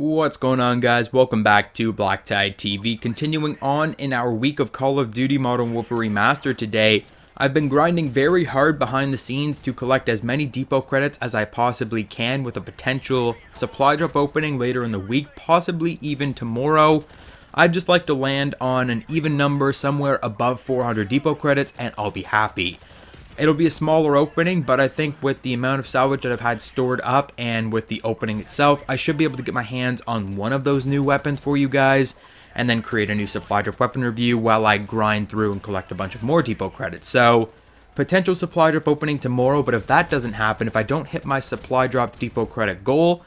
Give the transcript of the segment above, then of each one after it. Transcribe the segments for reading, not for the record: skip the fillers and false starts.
What's going on, guys? Welcome back to BlackTideTV. Continuing on in our week of Call of Duty Modern Warfare Remastered today, I've been grinding very hard behind the scenes to collect as many depot credits as I possibly can with a potential supply drop opening later in the week, possibly even tomorrow. I'd just like to land on an even number somewhere above 400 depot credits and I'll be happy. It'll be a smaller opening, but I think with the amount of salvage that I've had stored up and with the opening itself, I should be able to get my hands on one of those new weapons for you guys and then create a new supply drop weapon review while I grind through and collect a bunch of more depot credits. So, potential supply drop opening tomorrow, but if that doesn't happen, if I don't hit my supply drop depot credit goal,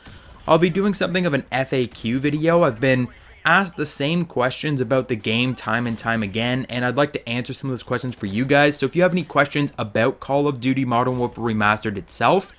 I'll be doing something of an FAQ video. I've been asked the same questions about the game time and time again, and I'd like to answer some of those questions for you guys. So if you have any questions about Call of Duty Modern Warfare Remastered itself,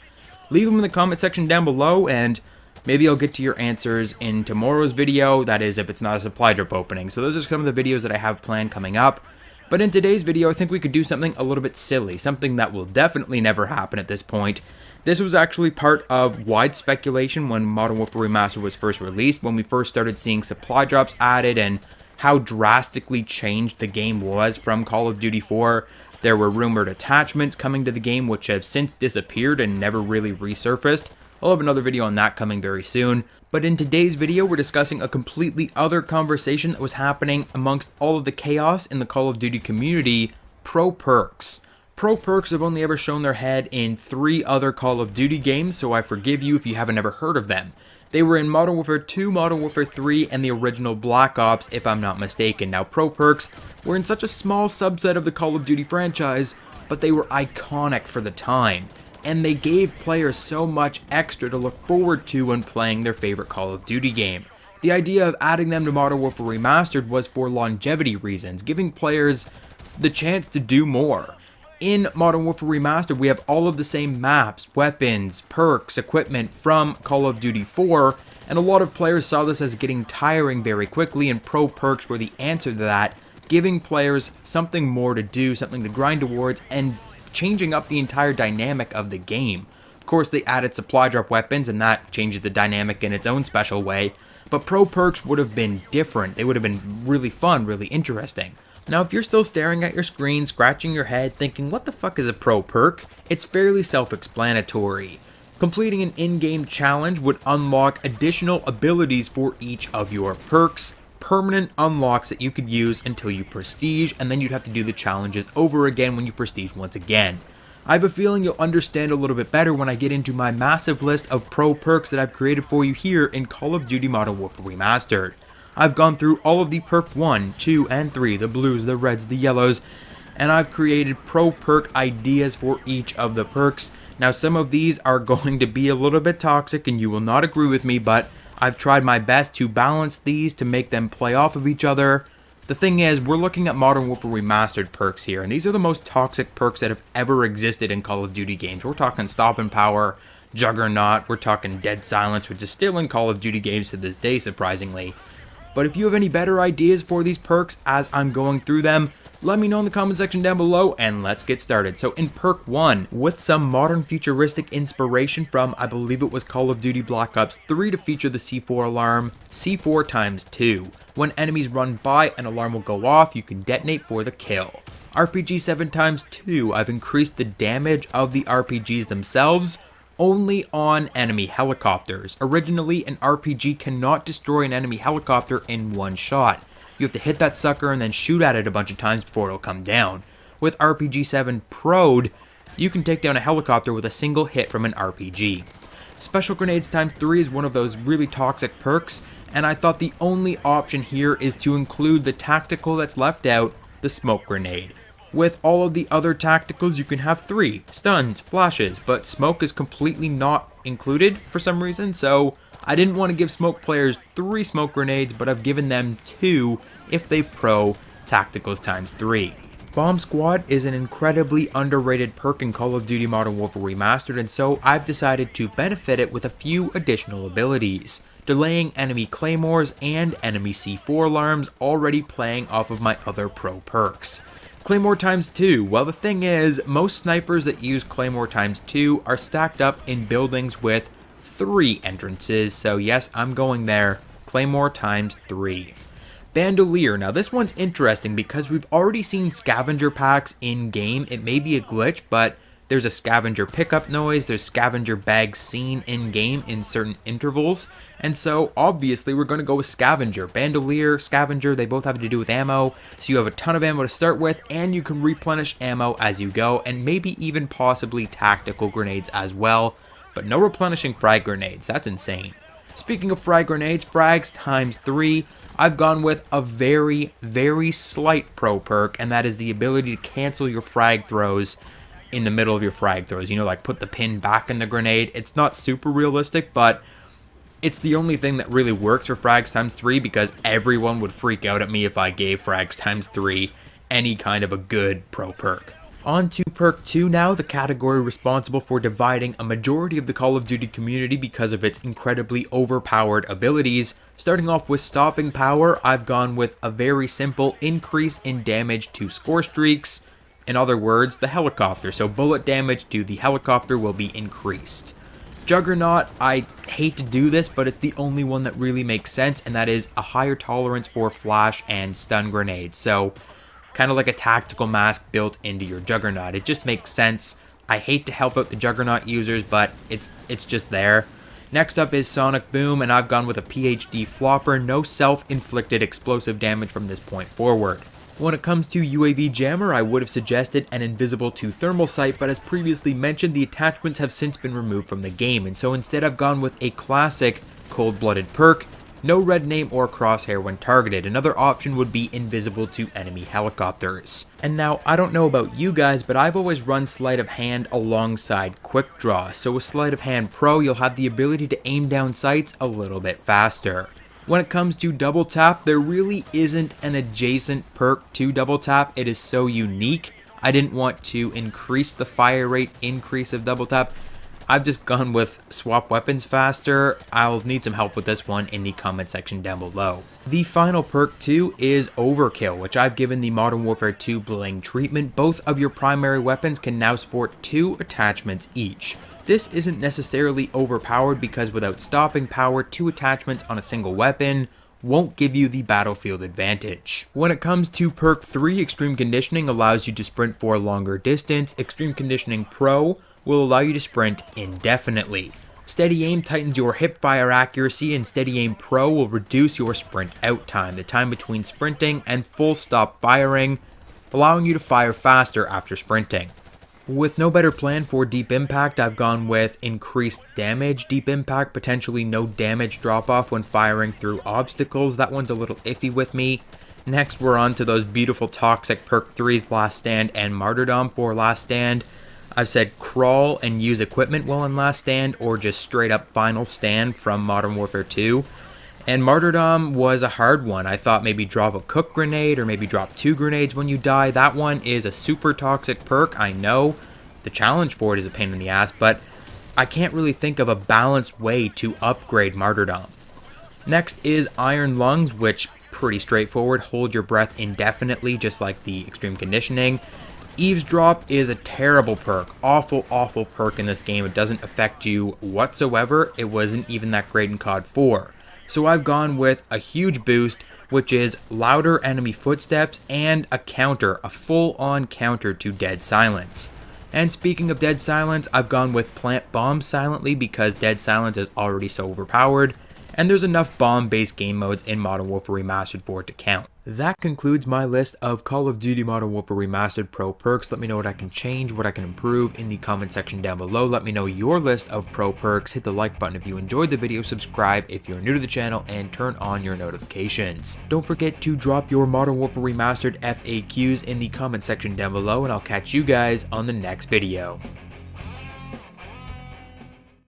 leave them in the comment section down below, and maybe I'll get to your answers in tomorrow's video. That is, if it's not a supply drop opening. So those are some of the videos that I have planned coming up. But in today's video, I think we could do something a little bit silly, something that will definitely never happen at this point. This was actually part of wide speculation when Modern Warfare Remastered was first released, when we first started seeing supply drops added and how drastically changed the game was from Call of Duty 4. There were rumored attachments coming to the game which have since disappeared and never really resurfaced. I'll have another video on that coming very soon. But in today's video, we're discussing a completely other conversation that was happening amongst all of the chaos in the Call of Duty community: pro perks. Pro perks have only ever shown their head in 3 other Call of Duty games, so I forgive you if you haven't ever heard of them. They were in Modern Warfare 2, Modern Warfare 3, and the original Black Ops, if I'm not mistaken. Now, pro perks were in such a small subset of the Call of Duty franchise, but they were iconic for the time, and they gave players so much extra to look forward to when playing their favorite Call of Duty game. The idea of adding them to Modern Warfare Remastered was for longevity reasons, giving players the chance to do more. In Modern Warfare Remastered, we have all of the same maps, weapons, perks, equipment from Call of Duty 4, and a lot of players saw this as getting tiring very quickly, and pro perks were the answer to that, giving players something more to do, something to grind towards, and changing up the entire dynamic of the game. Of course, they added supply drop weapons, and that changes the dynamic in its own special way, but pro perks would have been different. They would have been really fun, really interesting. Now, if you're still staring at your screen, scratching your head, thinking, what the fuck is a pro perk? It's fairly self-explanatory. Completing an in-game challenge would unlock additional abilities for each of your perks, permanent unlocks that you could use until you prestige, and then you'd have to do the challenges over again when you prestige once again. I have a feeling you'll understand a little bit better when I get into my massive list of pro perks that I've created for you here in Call of Duty Modern Warfare Remastered. I've gone through all of the Perk 1, 2, and 3, the blues, the reds, the yellows, and I've created pro perk ideas for each of the perks. Now, some of these are going to be a little bit toxic and you will not agree with me, but I've tried my best to balance these to make them play off of each other. The thing is, we're looking at Modern Warfare Remastered perks here, and these are the most toxic perks that have ever existed in Call of Duty games. We're talking Stop and Power, Juggernaut, we're talking Dead Silence, which is still in Call of Duty games to this day, surprisingly. But if you have any better ideas for these perks as I'm going through them, let me know in the comment section down below, and let's get started. So in Perk 1, with some modern futuristic inspiration from, I believe it was Call of Duty Black Ops 3 to feature the C4 alarm, C4 times 2. When enemies run by, an alarm will go off, you can detonate for the kill. RPG 7 times 2, I've increased the damage of the RPGs themselves, only on enemy helicopters. Originally, an RPG cannot destroy an enemy helicopter in one shot. You have to hit that sucker and then shoot at it a bunch of times before it'll come down. With RPG 7 Pro'd, you can take down a helicopter with a single hit from an RPG. Special Grenades times 3 is one of those really toxic perks, and I thought the only option here is to include the tactical that's left out, the Smoke Grenade. With all of the other tacticals, you can have 3, stuns, flashes, but smoke is completely not included for some reason, so I didn't want to give smoke players 3 smoke grenades, but I've given them 2 if they pro tacticals times 3. Bomb Squad is an incredibly underrated perk in Call of Duty Modern Warfare Remastered, and so I've decided to benefit it with a few additional abilities, delaying enemy claymores and enemy C4 alarms, already playing off of my other pro perks. Claymore times 2. Well, the thing is, most snipers that use Claymore times 2 are stacked up in buildings with 3 entrances, so yes, I'm going there. Claymore times 3. Bandolier. Now this one's interesting because we've already seen scavenger packs in game. It may be a glitch, but there's a scavenger pickup noise, there's scavenger bags seen in game in certain intervals, and so obviously we're going to go with scavenger. Bandolier, scavenger, they both have to do with ammo, so you have a ton of ammo to start with, and you can replenish ammo as you go, and maybe even possibly tactical grenades as well, but no replenishing frag grenades. That's insane. Speaking of frag grenades, frags times 3, I've gone with a very, very slight pro perk, and that is the ability to cancel your frag throws in the middle of your frag throws. You know, like put the pin back in the grenade. It's not super realistic, but it's the only thing that really works for frags times 3 because everyone would freak out at me if I gave frags times 3 any kind of a good pro perk. On to perk 2 now, the category responsible for dividing a majority of the Call of Duty community because of its incredibly overpowered abilities. Starting off with stopping power, I've gone with a very simple increase in damage to score streaks. In other words, the helicopter, so bullet damage to the helicopter will be increased. Juggernaut, I hate to do this, but it's the only one that really makes sense, and that is a higher tolerance for flash and stun grenades. So, kind of like a tactical mask built into your Juggernaut. It just makes sense. I hate to help out the Juggernaut users, but it's just there. Next up is Sonic Boom, and I've gone with a PhD flopper, no self-inflicted explosive damage from this point forward. When it comes to UAV Jammer, I would have suggested an invisible to thermal sight, but as previously mentioned, the attachments have since been removed from the game, and so instead I've gone with a classic cold-blooded perk, no red name or crosshair when targeted. Another option would be invisible to enemy helicopters. And now, I don't know about you guys, but I've always run Sleight of Hand alongside Quick Draw, so with Sleight of Hand Pro, you'll have the ability to aim down sights a little bit faster. When it comes to double tap, there really isn't an adjacent perk to double tap. It is so unique. I didn't want to increase the fire rate increase of double tap. I've just gone with swap weapons faster. I'll need some help with this one in the comment section down below. The final perk 2 is Overkill, which I've given the Modern Warfare 2 bling treatment. Both of your primary weapons can now sport 2 attachments each. This isn't necessarily overpowered because without stopping power, 2 attachments on a single weapon won't give you the battlefield advantage. When it comes to perk 3, Extreme Conditioning allows you to sprint for a longer distance. Extreme Conditioning Pro will allow you to sprint indefinitely. Steady Aim tightens your hip fire accuracy, and Steady Aim Pro will reduce your sprint out time, the time between sprinting and full stop firing, allowing you to fire faster after sprinting. With no better plan for Deep Impact, I've gone with increased damage Deep Impact, potentially no damage drop off when firing through obstacles. That one's a little iffy with me. Next, we're on to those beautiful toxic perk 3s, Last Stand and Martyrdom for Last Stand. I've said crawl and use equipment while in Last Stand, or just straight up Final Stand from Modern Warfare 2. And Martyrdom was a hard one. I thought maybe drop a cook grenade or maybe drop 2 grenades when you die. That one is a super toxic perk, I know. The challenge for it is a pain in the ass, but I can't really think of a balanced way to upgrade Martyrdom. Next is Iron Lungs, which pretty straightforward. Hold your breath indefinitely, just like the Extreme Conditioning. Eavesdrop is a terrible perk. Awful, awful perk in this game. It doesn't affect you whatsoever. It wasn't even that great in COD 4. So I've gone with a huge boost, which is louder enemy footsteps and a counter, a full-on counter to Dead Silence. And speaking of Dead Silence, I've gone with Plant Bombs silently because Dead Silence is already so overpowered, and there's enough bomb-based game modes in Modern Warfare Remastered for it to count. That concludes my list of Call of Duty Modern Warfare Remastered Pro perks. Let me know what I can change, what I can improve in the comment section down below. Let me know your list of pro perks. Hit the like button if you enjoyed the video, subscribe if you're new to the channel, and turn on your notifications. Don't forget to drop your Modern Warfare Remastered FAQs in the comment section down below, and I'll catch you guys on the next video.